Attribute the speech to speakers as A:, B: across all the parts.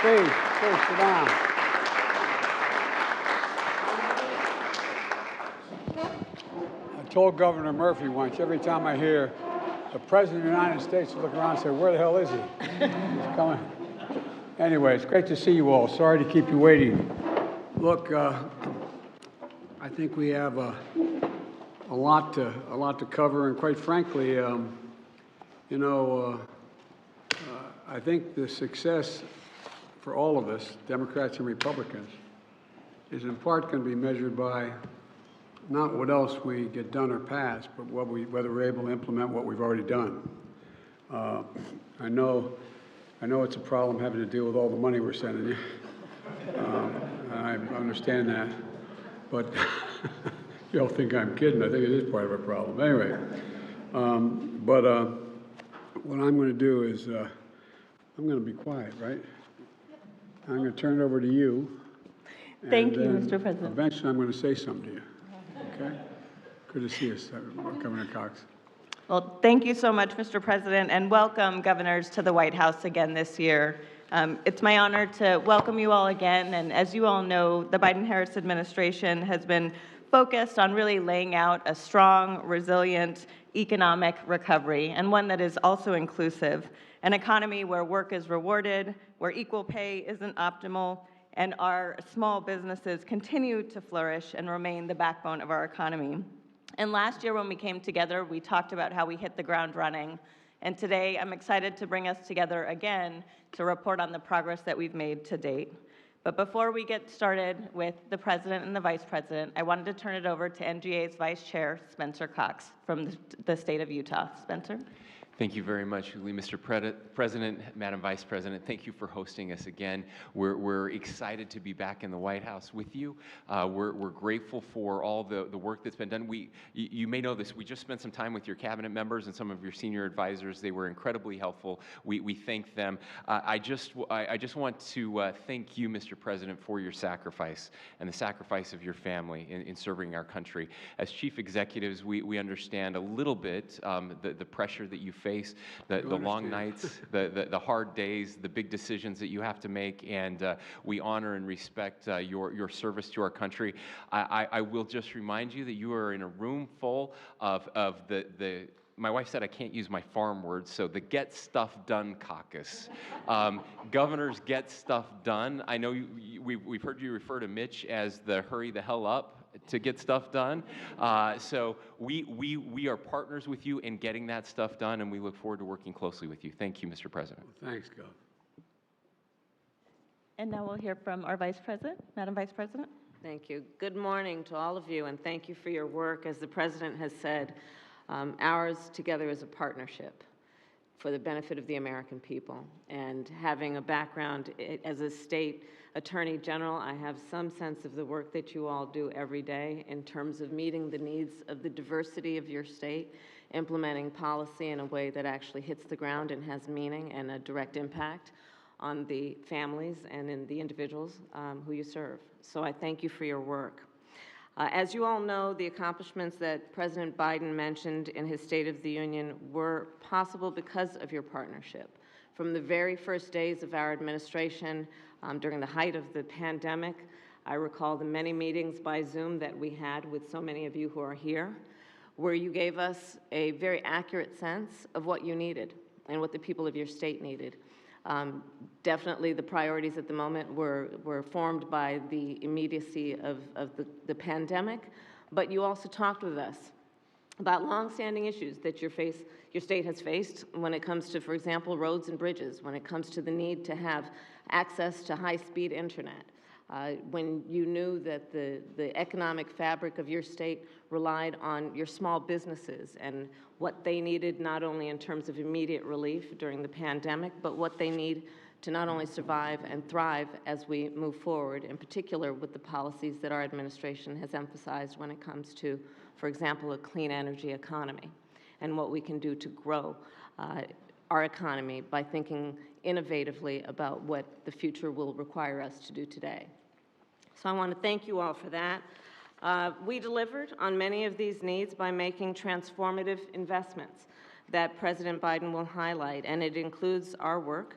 A: Please sit down. I told Governor Murphy once, every time I hear the President of the United States look around and say, where the hell is he? He's coming. Anyway, it's great to see you all. Sorry to keep you waiting. Look, I think we have a lot to cover, and quite frankly, I think the success for all of us, Democrats and Republicans, is in part going to be measured by not what else we get done or pass, but whether we're able to implement what we've already done. I know it's a problem having to deal with all the money we're sending you. I understand that, but you all think I'm kidding. I think it is part of a problem. Anyway, what I'm going to do is I'm going to be quiet, right? I'm going to turn it over to you.
B: Thank you, Mr. President.
A: Eventually, I'm going to say something to you. Okay? Good to see you, Governor Cox.
B: Well, thank you so much, Mr. President, and welcome, governors, to the White House again this year. It's my honor to welcome you all again, and as you all know, the Biden-Harris administration has been focused on really laying out a strong, resilient economic recovery, and one that is also inclusive, an economy where work is rewarded, where equal pay isn't optimal, and our small businesses continue to flourish and remain the backbone of our economy. And last year when we came together, we talked about how we hit the ground running. And today I'm excited to bring us together again to report on the progress that we've made to date. But before we get started with the President and the Vice President, I wanted to turn it over to NGA's Vice Chair, Spencer Cox, from the state of Utah. Spencer?
C: Thank you very much, Mr. President, Madam Vice President. Thank you for hosting us again. We're excited to be back in the White House with you. We're grateful for all the work that's been done. You may know this. We just spent some time with your cabinet members and some of your senior advisors. They were incredibly helpful. We thank them. I just want to thank you, Mr. President, for your sacrifice and the sacrifice of your family in serving our country. As chief executives, we understand a little bit the pressure that you face, the long nights, the hard days, the big decisions that you have to make, and we honor and respect your service to our country. I will just remind you that you are in a room full of my wife said I can't use my farm words, so the Get Stuff Done caucus. Governors get stuff done. I know we've heard you refer to Mitch as the hurry the hell up to get stuff done. So we are partners with you in getting that stuff done, and we look forward to working closely with you. Thank you, Mr. President.
A: Well, thanks, Gov.
B: And now we'll hear from our Vice President. Madam Vice President.
D: Thank you. Good morning to all of you, and thank you for your work. As the President has said, ours together is a partnership for the benefit of the American people. And having a background as a state Attorney General, I have some sense of the work that you all do every day in terms of meeting the needs of the diversity of your state, implementing policy in a way that actually hits the ground and has meaning and a direct impact on the families and in the individuals who you serve. So I thank you for your work. As you all know, the accomplishments that President Biden mentioned in his State of the Union were possible because of your partnership. From the very first days of our administration, during the height of the pandemic, I recall the many meetings by Zoom that we had with so many of you who are here, where you gave us a very accurate sense of what you needed and what the people of your state needed. Definitely the priorities at the moment were formed by the immediacy of the pandemic, but you also talked with us about longstanding issues that your state has faced when it comes to, for example, roads and bridges, when it comes to the need to have access to high-speed internet, when you knew that the economic fabric of your state relied on your small businesses and what they needed not only in terms of immediate relief during the pandemic, but what they need to not only survive and thrive as we move forward, in particular with the policies that our administration has emphasized when it comes to, for example, a clean energy economy and what we can do to grow our economy by thinking innovatively about what the future will require us to do today. So I want to thank you all for that. We delivered on many of these needs by making transformative investments that President Biden will highlight, and it includes our work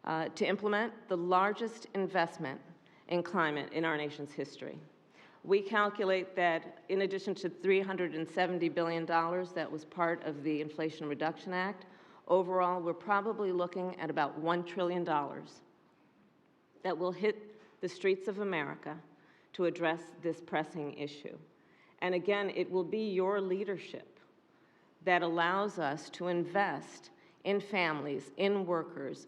D: to implement the largest investment in climate in our nation's history. We calculate that in addition to $370 billion that was part of the Inflation Reduction Act, overall we're probably looking at about $1 trillion that will hit the streets of America to address this pressing issue. And again, it will be your leadership that allows us to invest in families, in workers,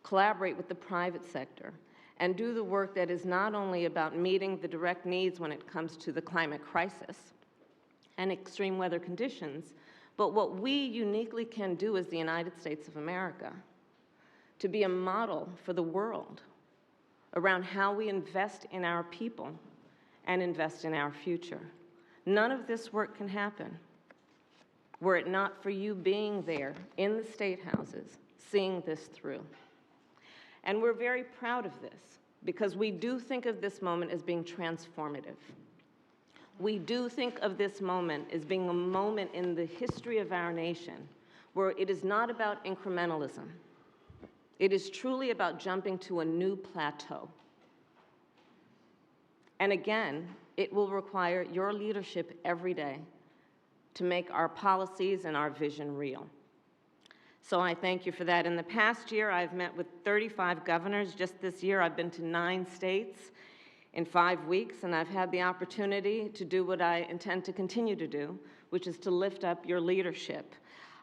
D: collaborate with the private sector, and do the work that is not only about meeting the direct needs when it comes to the climate crisis and extreme weather conditions, but what we uniquely can do as the United States of America to be a model for the world around how we invest in our people and invest in our future. None of this work can happen were it not for you being there in the state houses, seeing this through. And we're very proud of this because we do think of this moment as being transformative. We do think of this moment as being a moment in the history of our nation where it is not about incrementalism. It is truly about jumping to a new plateau. And again, it will require your leadership every day to make our policies and our vision real. So I thank you for that. In the past year, I've met with 35 governors. Just this year, I've been to 9 states in 5 weeks, and I've had the opportunity to do what I intend to continue to do, which is to lift up your leadership.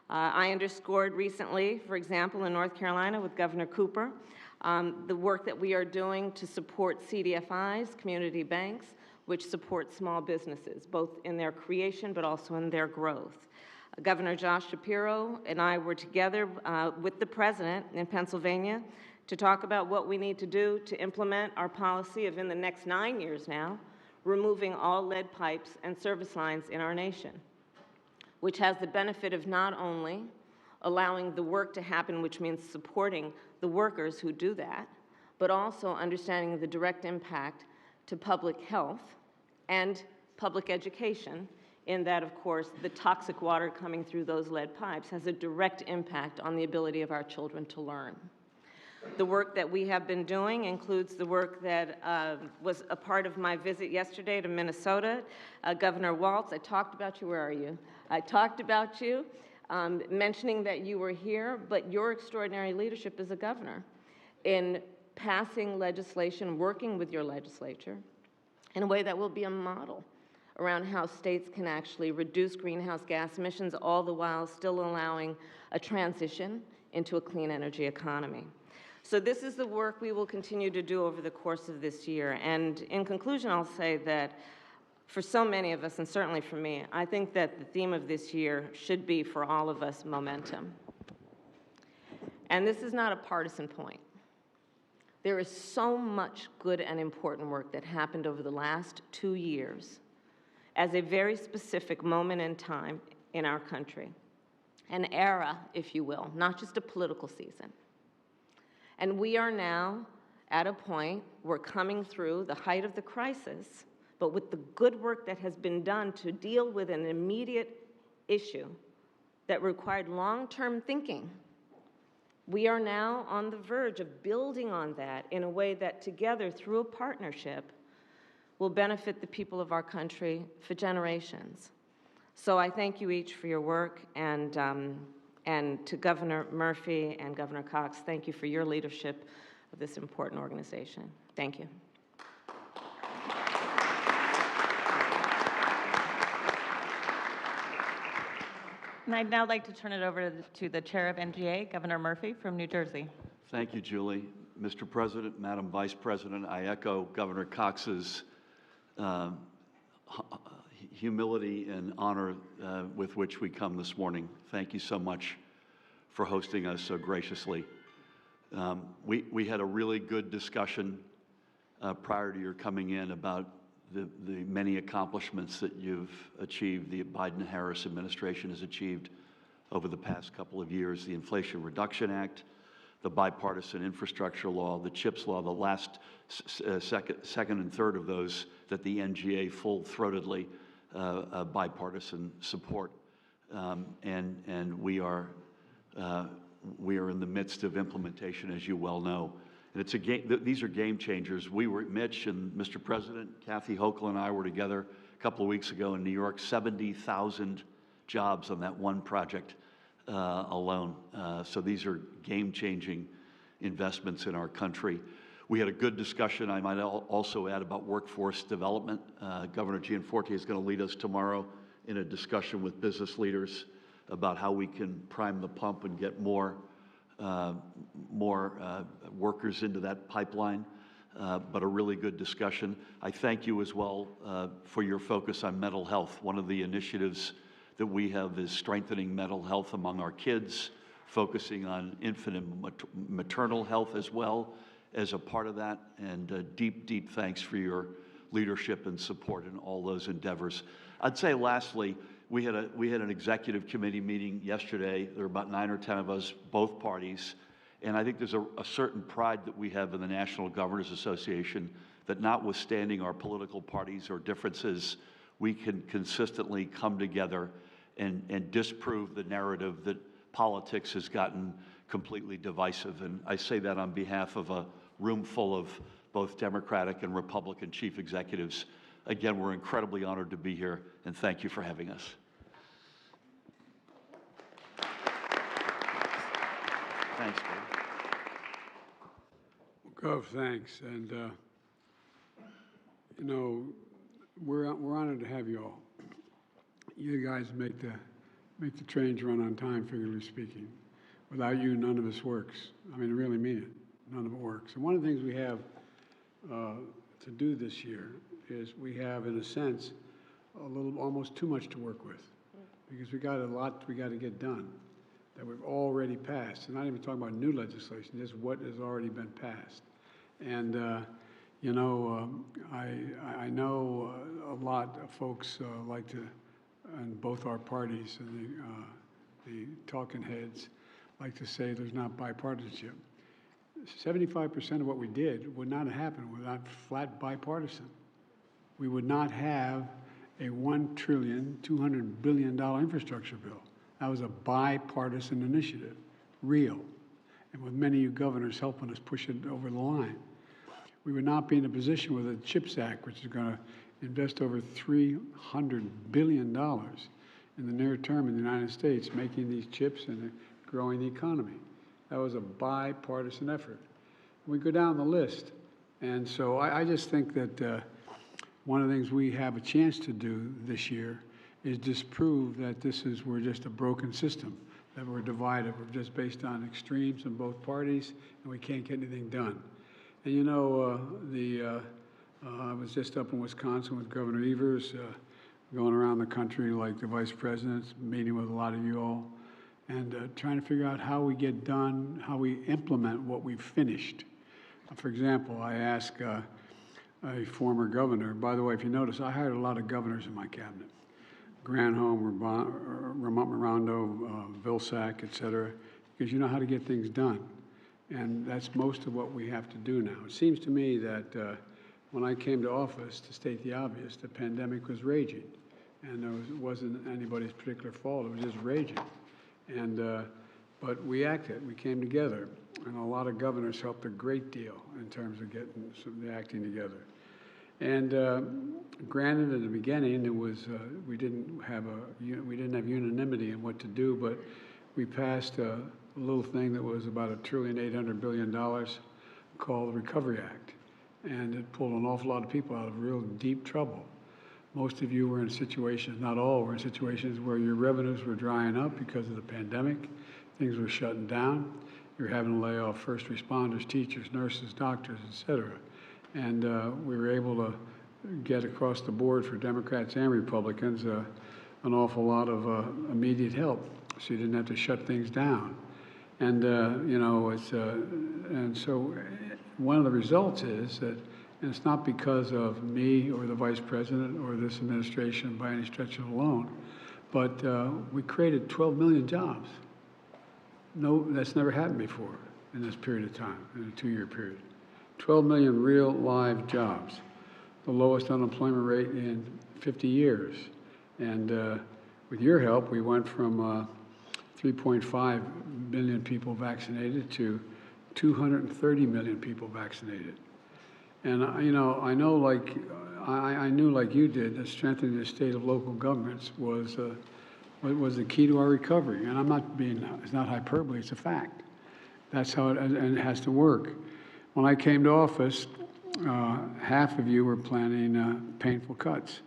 D: I underscored recently, for example, in North Carolina with Governor Cooper, the work that we are doing to support CDFIs, community banks, which support small businesses, both in their creation but also in their growth. Governor Josh Shapiro and I were together with the President in Pennsylvania to talk about what we need to do to implement our policy of, in the next 9 years now, removing all lead pipes and service lines in our nation, which has the benefit of not only allowing the work to happen, which means supporting the workers who do that, but also understanding the direct impact to public health and public education, in that, of course, the toxic water coming through those lead pipes has a direct impact on the ability of our children to learn. The work that we have been doing includes the work that was a part of my visit yesterday to Minnesota. Governor Walz, I talked about you. Where are you? I talked about you, mentioning that you were here, but your extraordinary leadership as a governor in passing legislation, working with your legislature in a way that will be a model around how states can actually reduce greenhouse gas emissions, all the while still allowing a transition into a clean energy economy. So this is the work we will continue to do over the course of this year. And in conclusion, I'll say that for so many of us, and certainly for me, I think that the theme of this year should be, for all of us, momentum. And this is not a partisan point. There is so much good and important work that happened over the last 2 years as a very specific moment in time in our country, an era, if you will, not just a political season. And we are now at a point, we're coming through the height of the crisis, but with the good work that has been done to deal with an immediate issue that required long-term thinking, we are now on the verge of building on that in a way that together, through a partnership, will benefit the people of our country for generations. So I thank you each for your work, and to Governor Murphy and Governor Cox, thank you for your leadership of this important organization. Thank you.
B: And I'd now like to turn it over to the chair of NGA, Governor Murphy from New Jersey.
E: Thank you, Julie. Mr. President, Madam Vice President, I echo Governor Cox's humility and honor with which we come this morning. Thank you so much for hosting us so graciously. We had a really good discussion prior to your coming in about the many accomplishments that you've achieved, the Biden-Harris administration has achieved over the past couple of years, the Inflation Reduction Act, the Bipartisan Infrastructure Law, the CHIPS Law, the last second and third of those that the NGA full-throatedly bipartisan support. And we are we are in the midst of implementation, as you well know. And it's a these are game changers. Mitch and Mr. President, Kathy Hochul and I were together a couple of weeks ago in New York, 70,000 jobs on that one project alone. So these are game-changing investments in our country. We had a good discussion, I might also add, about workforce development. Governor Gianforte is going to lead us tomorrow in a discussion with business leaders about how we can prime the pump and get more workers into that pipeline, but a really good discussion. I thank you as well for your focus on mental health. One of the initiatives that we have is strengthening mental health among our kids, focusing on infant and maternal health as well as a part of that, and deep, deep thanks for your leadership and support in all those endeavors. I'd say lastly, we had an executive committee meeting yesterday. There were about 9 or 10 of us, both parties, and I think there's a certain pride that we have in the National Governors Association that, notwithstanding our political parties or differences, we can consistently come together and disprove the narrative that politics has gotten completely divisive. And I say that on behalf of a room full of both Democratic and Republican chief executives. Again, we're incredibly honored to be here, and thank you for having us. Thanks, Bill.
A: Gov, thanks. And, you know, we're honored to have you all. You guys make the trains run on time, figuratively speaking. Without you, none of this works. I mean, I really mean it. None of it works. And one of the things we have to do this year is we have, in a sense, almost too much to work with, because we got a lot we got to get done that we've already passed. And not even talking about new legislation, just what has already been passed. And you know, I know a lot of folks like to, and both our parties and the talking heads like to say there's not bipartisanship. 75% of what we did would not have happened without flat bipartisan. We would not have a $1.2 trillion infrastructure bill. That was a bipartisan initiative, real, and with many of you governors helping us push it over the line. We would not be in a position with the CHIPS Act, which is going to invest over $300 billion in the near term in the United States, making these chips and growing the economy. That was a bipartisan effort. We go down the list. And so I just think that one of the things we have a chance to do this year is disprove that we're just a broken system, that we're divided. We're just based on extremes in both parties, and we can't get anything done. And you know, I was just up in Wisconsin with Governor Evers, going around the country like the vice presidents, meeting with a lot of you all, and trying to figure out how we get done, how we implement what we've finished. For example, I asked a former governor, by the way, if you notice, I hired a lot of governors in my cabinet. Granholm, Vermont Morondo, Vilsack, et cetera, because you know how to get things done. And that's most of what we have to do now. It seems to me that when I came to office, to state the obvious, the pandemic was raging. And it wasn't anybody's particular fault, it was just raging. And, but we acted, we came together. And a lot of governors helped a great deal in terms of getting the acting together. And granted, at the beginning, it was we didn't have unanimity in what to do, but we passed a little thing that was about $1.8 trillion called the Recovery Act, and it pulled an awful lot of people out of real deep trouble. Most of you were in situations, not all, were in situations where your revenues were drying up because of the pandemic. Things were shutting down. You were having to lay off first responders, teachers, nurses, doctors, et cetera. And we were able to get across the board for Democrats and Republicans an awful lot of immediate help, so you didn't have to shut things down. And you know, and so one of the results is that, and it's not because of me or the vice president or this administration by any stretch of alone, but we created 12 million jobs. No, that's never happened before in this period of time, in a 2-year period. 12 million real live jobs, the lowest unemployment rate in 50 years. And with your help, we went from 3.5 million people vaccinated to 230 million people vaccinated. And, I know I knew like you did that strengthening the state of local governments was the key to our recovery. And it's not hyperbole, it's a fact. That's how it has to work. When I came to office, half of you were planning painful cuts.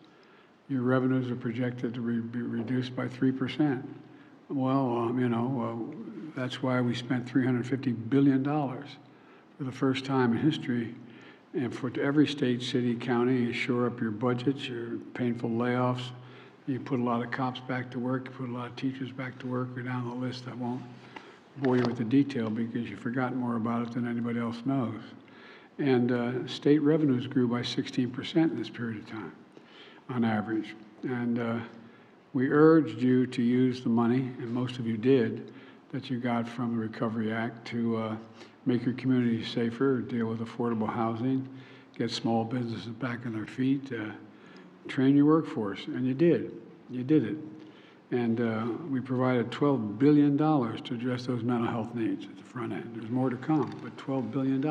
A: Your revenues are projected to be reduced by 3%. Well, that's why we spent $350 billion for the first time in history, and for every state, city, county, you shore up your budgets, your painful layoffs, you put a lot of cops back to work, you put a lot of teachers back to work. Go down the list. I won't bore you with the detail because you've forgotten more about it than anybody else knows. And state revenues grew by 16% in this period of time, on average. And we urged you to use the money, and most of you did, that you got from the Recovery Act to make your community safer, deal with affordable housing, get small businesses back on their feet, train your workforce, and you did. You did it. And we provided $12 billion to address those mental health needs at the front end. There's more to come, but $12 billion.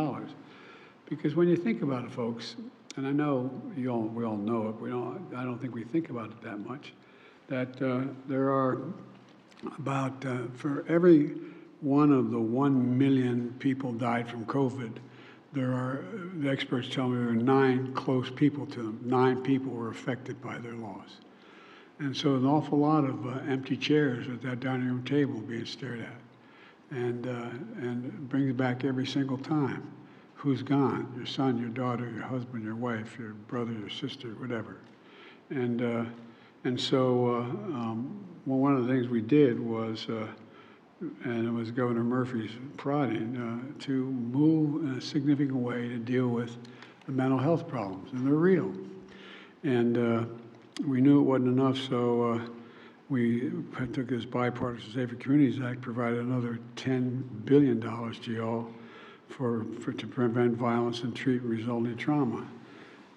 A: Because when you think about it, folks, and I know we all know it, I don't think we think about it that much, that there are about, for every one of the 1 million people died from COVID, the experts tell me there are 9 close people to them. 9 people were affected by their loss. And so an awful lot of empty chairs at that dining room table being stared at. And it brings back every single time. Who's gone? Your son, your daughter, your husband, your wife, your brother, your sister, whatever. And so one of the things we did was, and it was Governor Murphy's prodding, to move in a significant way to deal with the mental health problems, and they're real. And we knew it wasn't enough, so we took this Bipartisan Safer Communities Act, provided another $10 billion to y'all to prevent violence and treat resulting trauma.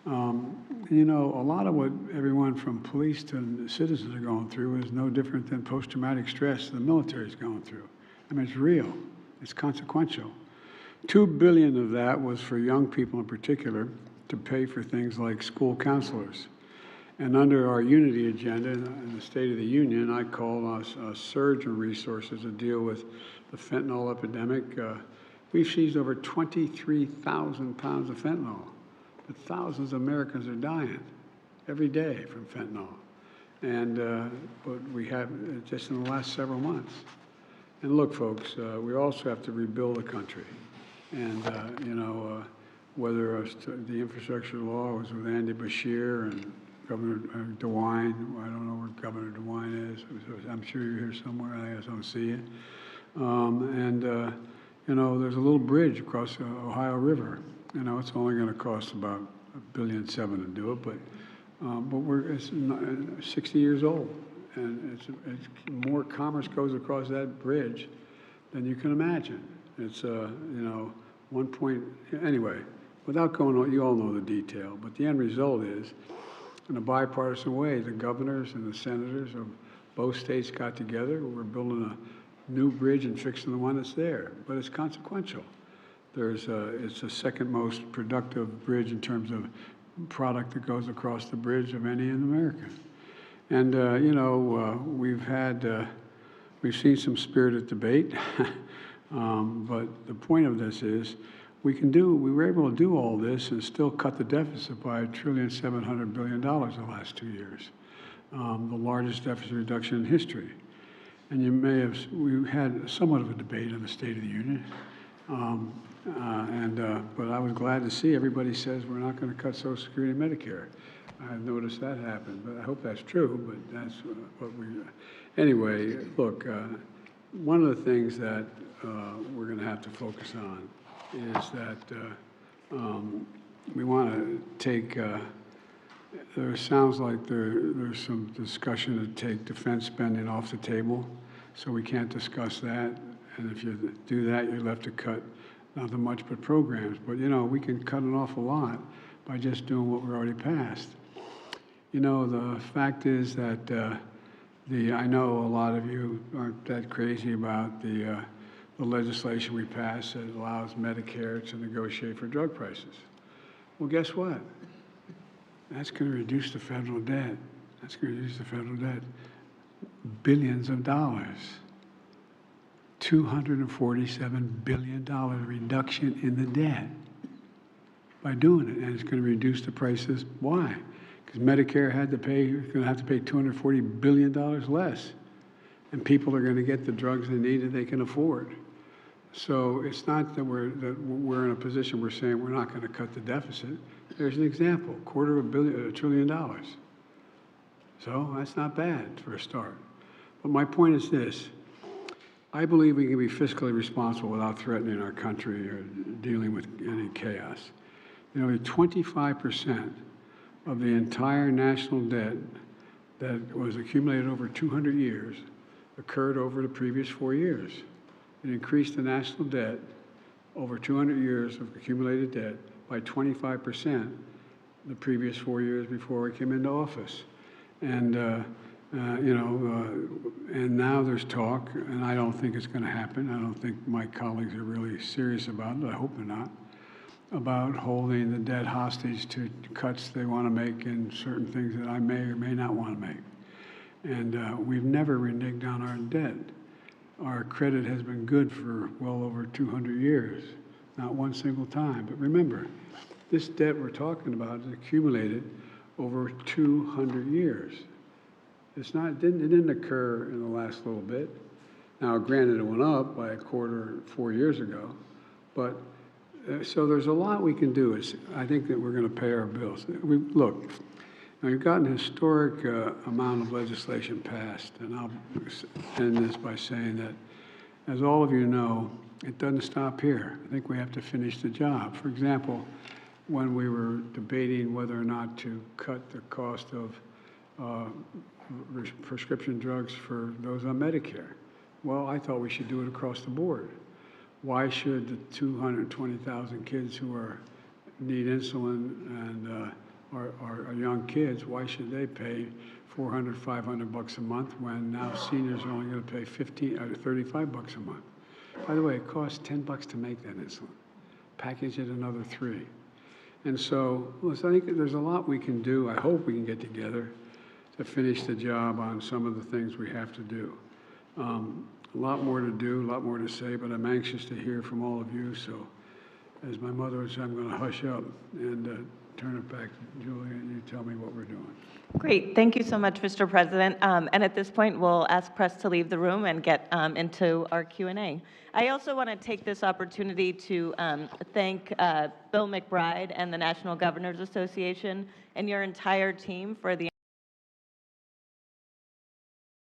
A: A lot of what everyone from police to citizens are going through is no different than post-traumatic stress the military is going through. I mean, it's real. It's consequential. $2 billion of that was for young people in particular to pay for things like school counselors. And under our unity agenda in the State of the Union, I call us a surge of resources to deal with the fentanyl epidemic. We've seized over 23,000 pounds of fentanyl. But thousands of Americans are dying every day from fentanyl. And but we have just in the last several months. And look, folks, we also have to rebuild the country. And, whether the infrastructure law was with Andy Beshear and Governor DeWine, I don't know where Governor DeWine is. I'm sure you're here somewhere. I guess I don't see it. There's a little bridge across the Ohio River. It's only going to cost about $1.7 billion to do it, but it's 60 years old, and it's more commerce goes across that bridge than you can imagine. It's anyway. Without going on, you all know the detail, but the end result is, in a bipartisan way, the governors and the senators of both states got together. We're building a new bridge and fixing the one that's there, but it's consequential. It's the second most productive bridge in terms of product that goes across the bridge of any in America. And, we've seen some spirited debate, but the point of this is we were able to do all this and still cut the deficit by $1.7 trillion in the last 2 years, the largest deficit reduction in history. And we had somewhat of a debate on the State of the Union. But I was glad to see everybody says we're not going to cut Social Security and Medicare. I noticed that happen, but I hope that's true, but that's what anyway, look, one of the things that we're going to have to focus on is that we want to take, there sounds like there's some discussion to take defense spending off the table, so we can't discuss that. And if you do that, you're left to cut nothing much but programs. But, we can cut an awful lot by just doing what we already passed. The fact is that I know a lot of you aren't that crazy about the legislation we passed that allows Medicare to negotiate for drug prices. Well, guess what? That's going to reduce the federal debt. That's going to reduce the federal debt billions of dollars. $247 billion reduction in the debt by doing it, and it's going to reduce the prices. Why? Because Medicare had to pay, going to have to pay $240 billion less, and people are going to get the drugs they need and they can afford. So it's not that we're in a position we're saying we're not going to cut the deficit. There's an example: $250 billion. So that's not bad for a start. But my point is this: I believe we can be fiscally responsible without threatening our country or dealing with any chaos. Nearly 25% of the entire national debt that was accumulated over 200 years occurred over the previous 4 years. It increased the national debt over 200 years of accumulated debt by 25% the previous 4 years before we came into office. And, and now there's talk, and I don't think it's going to happen. I don't think my colleagues are really serious about it. I hope they're not, about holding the debt hostage to cuts they want to make in certain things that I may or may not want to make. And we've never reneged on our debt. Our credit has been good for well over 200 years, not one single time. But remember, this debt we're talking about is accumulated over 200 years. It didn't occur in the last little bit. Now, granted, it went up by a quarter 4 years ago, but so there's a lot we can do. I think that we're going to pay our bills. Look, now you've gotten a historic amount of legislation passed, and I'll end this by saying that, as all of you know, it doesn't stop here. I think we have to finish the job. For example, when we were debating whether or not to cut the cost of prescription drugs for those on Medicare, well, I thought we should do it across the board. Why should the 220,000 kids who need insulin and are young kids, why should they pay $400, $500 a month when now seniors are only going to pay $35 a month? By the way, it costs $10 to make that insulin. Package it another $3. And so, listen, I think there's a lot we can do. I hope we can get together to finish the job on some of the things we have to do. A lot more to do, a lot more to say, but I'm anxious to hear from all of you. So, as my mother would say, I'm going to hush up and turn it back to Julie, and you tell me what we're doing.
B: Great. Thank you so much, Mr. President. And at this point, we'll ask press to leave the room and get into our Q&A. I also want to take this opportunity to thank Bill McBride and the National Governors Association and your entire team for the